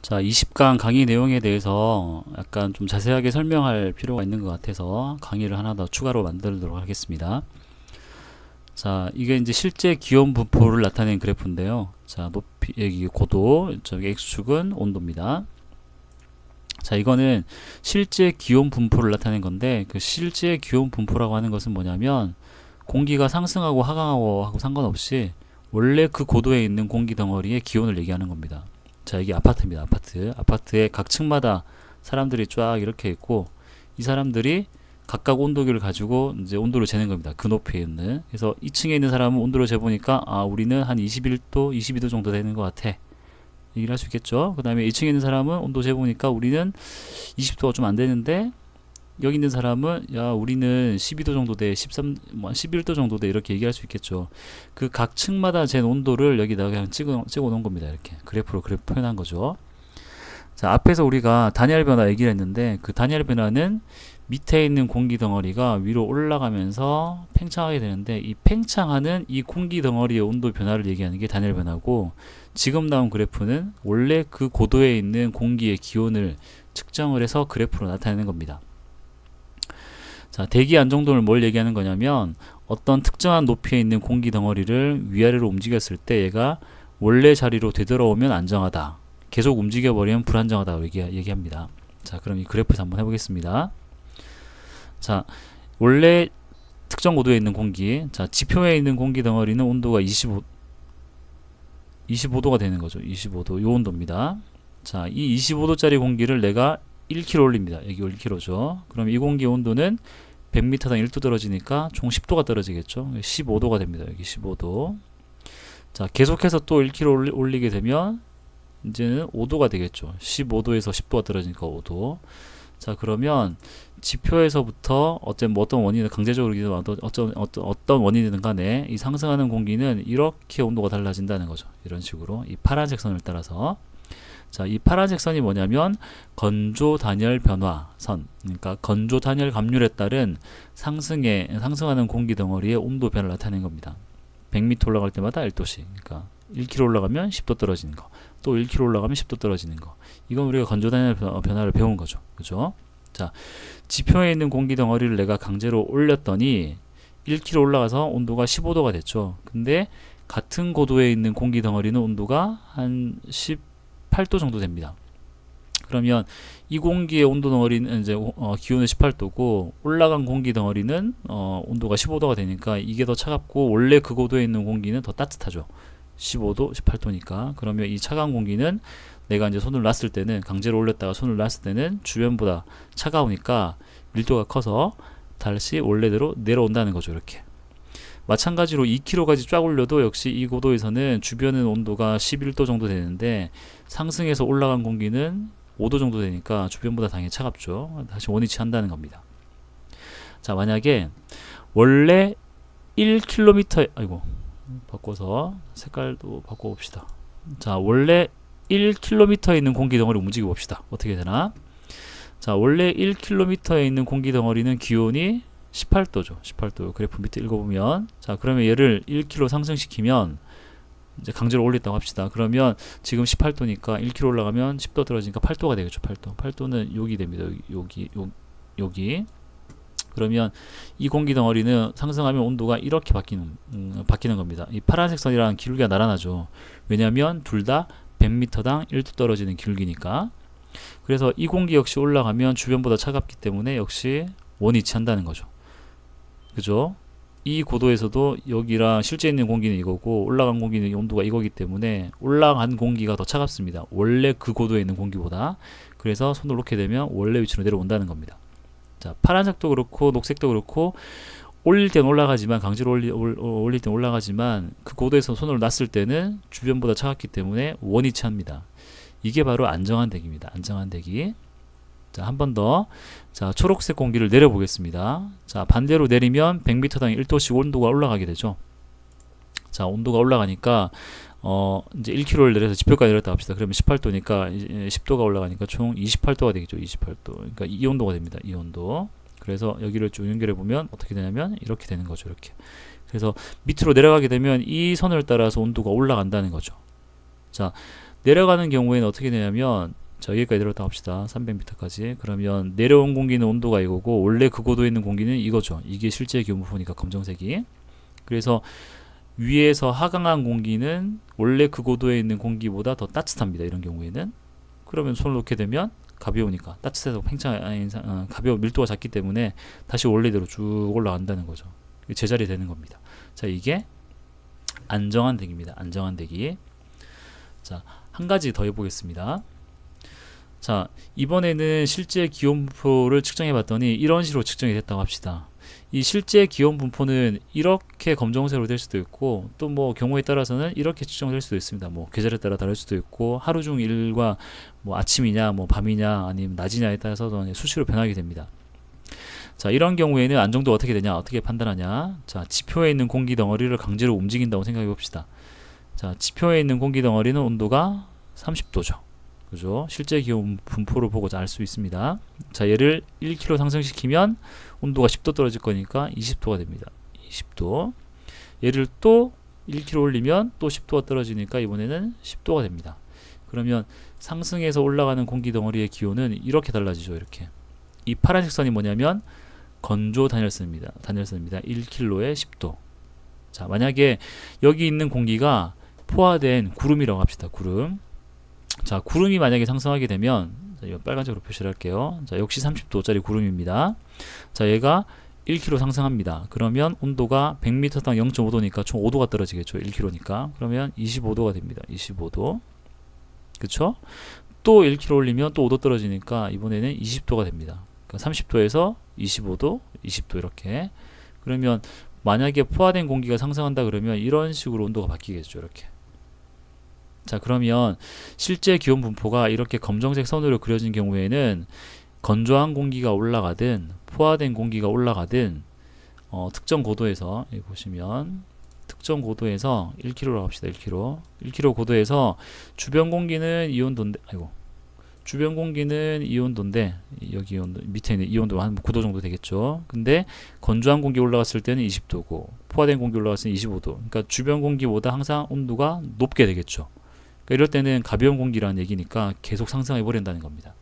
자, 20강 강의 내용에 대해서 약간 좀 자세하게 설명할 필요가 있는 것 같아서 강의를 하나 더 추가로 만들도록 하겠습니다. 자, 이게 이제 실제 기온 분포를 나타낸 그래프인데요. 자, 높이, 여기 고도, 저기 X축은 온도입니다. 자, 이거는 실제 기온 분포를 나타낸 건데, 그 실제 기온 분포라고 하는 것은 뭐냐면, 공기가 상승하고 하강하고 하고 상관없이 원래 그 고도에 있는 공기 덩어리의 기온을 얘기하는 겁니다. 자, 이게 아파트입니다. 아파트. 아파트의 각 층마다 사람들이 쫙 이렇게 있고, 이 사람들이 각각 온도계를 가지고 이제 온도를 재는 겁니다. 그 높이에 있는. 그래서 2층에 있는 사람은 온도를 재보니까, 아, 우리는 한 21도, 22도 정도 되는 것 같아. 얘기를 할 수 있겠죠. 그 다음에 2층에 있는 사람은 온도 재보니까 우리는 20도가 좀 안 되는데, 여기 있는 사람은 야, 우리는 12도 정도 돼, 11도 정도 돼, 이렇게 얘기할 수 있겠죠. 그 각 층마다 잰 온도를 여기다가 그냥 찍어 놓은 겁니다. 이렇게 그래프로 표현한 거죠. 자, 앞에서 우리가 단열 변화 얘기를 했는데, 그 단열 변화는 밑에 있는 공기 덩어리가 위로 올라가면서 팽창하게 되는데, 이 팽창하는 이 공기 덩어리의 온도 변화를 얘기하는 게 단열 변화고, 지금 나온 그래프는 원래 그 고도에 있는 공기의 기온을 측정을 해서 그래프로 나타내는 겁니다. 자, 대기 안정도를 뭘 얘기하는 거냐면, 어떤 특정한 높이에 있는 공기 덩어리를 위아래로 움직였을 때 얘가 원래 자리로 되돌아오면 안정하다, 계속 움직여버리면 불안정하다고 얘기합니다. 자, 그럼 이 그래프에서 한번 해보겠습니다. 자, 원래 특정 고도에 있는 공기, 자, 지표에 있는 공기 덩어리는 온도가 25도가 되는 거죠. 25도, 요 온도입니다. 자, 이 25도짜리 공기를 내가 1kg 올립니다. 여기 1kg죠. 그럼 이 공기 온도는 100m당 1도 떨어지니까 총 10도가 떨어지겠죠. 15도가 됩니다. 여기 15도. 자, 계속해서 또 1kg 올리게 되면 이제는 5도가 되겠죠. 15도에서 10도가 떨어지니까 5도. 자, 그러면 지표에서부터 어떤 원인을 강제적으로 어떤 원인이든 간에 이 상승하는 공기는 이렇게 온도가 달라진다는 거죠. 이런 식으로 이 파란색 선을 따라서. 자, 이 파란색 선이 뭐냐면 건조 단열 변화선, 그러니까 건조 단열 감률에 따른 상승하는 공기 덩어리의 온도 변화를 나타내는 겁니다. 100m 올라갈 때마다 1도씩, 그러니까 1km 올라가면 10도 떨어지는 거, 또 1km 올라가면 10도 떨어지는 거. 이건 우리가 건조 단열 변화를 배운 거죠. 그죠? 자, 지표에 있는 공기 덩어리를 내가 강제로 올렸더니 1km 올라가서 온도가 15도가 됐죠. 근데 같은 고도에 있는 공기 덩어리는 온도가 한 18도 정도 됩니다. 그러면 이 공기의 온도 덩어리는 이제 기온은 18도고 올라간 공기 덩어리는 온도가 15도가 되니까 이게 더 차갑고 원래 그 고도에 있는 공기는 더 따뜻하죠. 15도, 18도니까. 그러면 이 차가운 공기는 내가 이제 손을 놨을 때는, 강제로 올렸다가 손을 놨을 때는 주변보다 차가우니까 밀도가 커서 다시 원래대로 내려온다는 거죠. 이렇게. 마찬가지로 2kg까지 쫙 올려도 역시 이 고도에서는 주변의 온도가 11도 정도 되는데 상승해서 올라간 공기는 5도 정도 되니까 주변보다 당연히 차갑죠. 다시 원위치 한다는 겁니다. 자, 만약에 원래 1km, 아이고, 바꿔서 색깔도 바꿔봅시다. 자, 원래 1km에 있는 공기 덩어리 움직여 봅시다. 어떻게 되나? 자, 원래 1km에 있는 공기 덩어리는 기온이 18도죠. 18도. 그래프 밑에 읽어보면, 자, 그러면 얘를 1kg 상승시키면 이제 강제로 올렸다고 합시다. 그러면 지금 18도니까 1kg 올라가면 10도 떨어지니까 8도가 되겠죠. 8도. 8도는 여기 됩니다. 여기. 그러면 이 공기 덩어리는 상승하면 온도가 이렇게 바뀌는 겁니다. 이 파란색 선이랑 기울기가 나란하죠. 왜냐하면 둘 다 100m당 1도 떨어지는 기울기니까. 그래서 이 공기 역시 올라가면 주변보다 차갑기 때문에 역시 원위치 한다는 거죠. 그죠? 이 고도에서도 여기랑 실제 있는 공기는 이거고 올라간 공기는 온도가 이거기 때문에 올라간 공기가 더 차갑습니다. 원래 그 고도에 있는 공기보다. 그래서 손을 놓게 되면 원래 위치로 내려온다는 겁니다. 자, 파란색도 그렇고 녹색도 그렇고 올릴 땐 올라가지만, 강제로 올릴 땐 올라가지만 그 고도에서 손을 놨을 때는 주변보다 차갑기 때문에 원위치합니다. 이게 바로 안정한 대기입니다. 안정한 대기. 자, 한 번 더. 자, 초록색 공기를 내려보겠습니다. 자, 반대로 내리면 100m당 1도씩 온도가 올라가게 되죠. 자, 온도가 올라가니까 이제 1kg를 내려서 지표까지 내렸다 합시다. 그러면 18도니까 10도가 올라가니까 총 28도가 되겠죠. 28도. 그러니까 이 온도가 됩니다. 이 온도. 그래서 여기를 쭉 연결해 보면 어떻게 되냐면 이렇게 되는 거죠. 이렇게. 그래서 밑으로 내려가게 되면 이 선을 따라서 온도가 올라간다는 거죠. 자, 내려가는 경우에는 어떻게 되냐면 자, 여기까지 내려왔다 합시다. 300m까지. 그러면 내려온 공기는 온도가 이거고 원래 그 고도에 있는 공기는 이거죠. 이게 실제 기온 분포니까 검정색이. 그래서 위에서 하강한 공기는 원래 그 고도에 있는 공기보다 더 따뜻합니다. 이런 경우에는. 그러면 손을 놓게 되면 가벼우니까 따뜻해서 가벼운 밀도가 작기 때문에 다시 원래대로 쭉 올라간다는 거죠. 제자리 되는 겁니다. 자, 이게 안정한 대기입니다. 안정한 대기. 자, 한 가지 더 해보겠습니다. 자, 이번에는 실제 기온 분포를 측정해 봤더니 이런 식으로 측정이 됐다고 합시다. 이 실제 기온 분포는 이렇게 검정색으로 될 수도 있고 또 뭐 경우에 따라서는 이렇게 측정될 수도 있습니다. 뭐 계절에 따라 다를 수도 있고 하루 중 일과 뭐 아침이냐 뭐 밤이냐 아니면 낮이냐에 따라서도 수시로 변하게 됩니다. 자, 이런 경우에는 안정도가 어떻게 되냐, 어떻게 판단하냐. 자, 지표에 있는 공기 덩어리를 강제로 움직인다고 생각해 봅시다. 자, 지표에 있는 공기 덩어리는 온도가 30도죠. 그죠? 실제 기온 분포를 보고 알 수 있습니다. 자, 얘를 1kg 상승시키면 온도가 10도 떨어질 거니까 20도가 됩니다. 20도. 얘를 또 1kg 올리면 또 10도가 떨어지니까 이번에는 10도가 됩니다. 그러면 상승해서 올라가는 공기 덩어리의 기온은 이렇게 달라지죠. 이렇게. 이 파란색 선이 뭐냐면 건조 단열선입니다. 단열선입니다. 1kg에 10도. 자, 만약에 여기 있는 공기가 포화된 구름이라고 합시다. 구름. 자, 구름이 만약에 상승하게 되면 자, 이거 빨간색으로 표시를 할게요. 자, 역시 30도짜리 구름입니다. 자, 얘가 1kg 상승합니다. 그러면 온도가 100m당 0.5도니까 총 5도가 떨어지겠죠. 1kg니까. 그러면 25도가 됩니다. 25도. 그쵸? 또 1kg 올리면 또 5도 떨어지니까 이번에는 20도가 됩니다. 그러니까 30도에서 25도, 20도 이렇게. 그러면 만약에 포화된 공기가 상승한다 그러면 이런 식으로 온도가 바뀌겠죠. 이렇게. 자, 그러면 실제 기온 분포가 이렇게 검정색 선으로 그려진 경우에는 건조한 공기가 올라가든 포화된 공기가 올라가든 특정 고도에서 여기 보시면 특정 고도에서 1kg라고 합시다. 1kg 고도에서 주변 공기는 이온도인데 주변 공기는 이온도인데 여기 이온도, 밑에 있는 이온도 한 9도 정도 되겠죠. 근데 건조한 공기 올라갔을 때는 20도고 포화된 공기 올라갔을 때는 25도. 그러니까 주변 공기보다 항상 온도가 높게 되겠죠. 그러니까 이럴 때는 가벼운 공기라는 얘기니까 계속 상승해 버린다는 겁니다.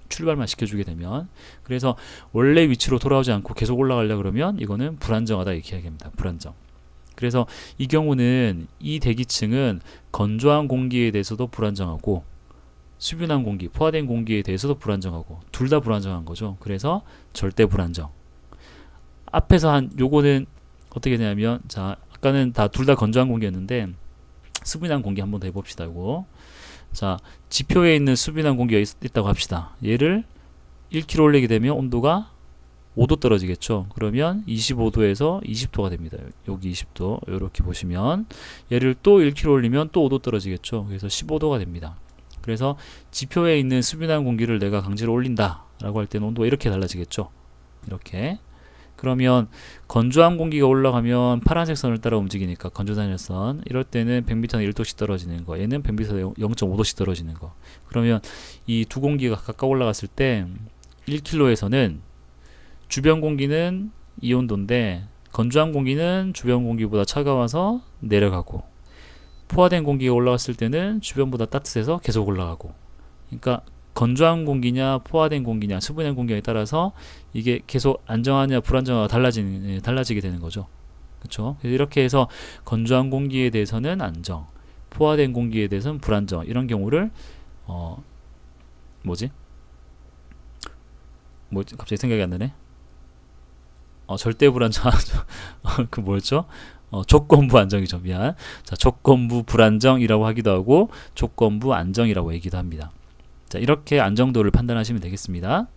출발만 시켜주게 되면. 그래서 원래 위치로 돌아오지 않고 계속 올라가려 그러면 이거는 불안정하다 이렇게 이야기합니다. 불안정. 그래서 이 경우는 이 대기층은 건조한 공기에 대해서도 불안정하고 수분한 공기, 포화된 공기에 대해서도 불안정하고 둘 다 불안정한 거죠. 그래서 절대 불안정. 앞에서 한 요거는 어떻게 되냐면 자, 아까는 다 둘 다 건조한 공기였는데 수분한 공기 한번 더 해봅시다. 이거. 자, 지표에 있는 수분한 공기가 있다고 합시다. 얘를 1kg 올리게 되면 온도가 5도 떨어지겠죠. 그러면 25도에서 20도가 됩니다. 여기 20도 이렇게 보시면 얘를 또 1kg 올리면 또 5도 떨어지겠죠. 그래서 15도가 됩니다. 그래서 지표에 있는 수분한 공기를 내가 강제로 올린다 라고 할 때는 온도가 이렇게 달라지겠죠. 이렇게. 그러면 건조한 공기가 올라가면 파란색 선을 따라 움직이니까 건조단열선 이럴 때는 100m에 1도씩 떨어지는 거, 얘는 100m에 0.5도씩 떨어지는 거. 그러면 이 두 공기가 각각 올라갔을 때 1kg에서는 주변 공기는 이온도인데 건조한 공기는 주변 공기보다 차가워서 내려가고 포화된 공기가 올라갔을 때는 주변보다 따뜻해서 계속 올라가고. 그러니까 건조한 공기냐 포화된 공기냐 수분한 공기냐에 따라서 이게 계속 안정하냐 불안정하냐 달라지게 되는 거죠. 그렇죠? 이렇게 해서 건조한 공기에 대해서는 안정, 포화된 공기에 대해서는 불안정, 이런 경우를 뭐지 갑자기 생각이 안 나네. 절대 불안정 그 뭐였죠? 조건부 안정이죠. 미안. 자, 조건부 불안정이라고 하기도 하고 조건부 안정이라고 얘기도 합니다. 자, 이렇게 안정도를 판단하시면 되겠습니다.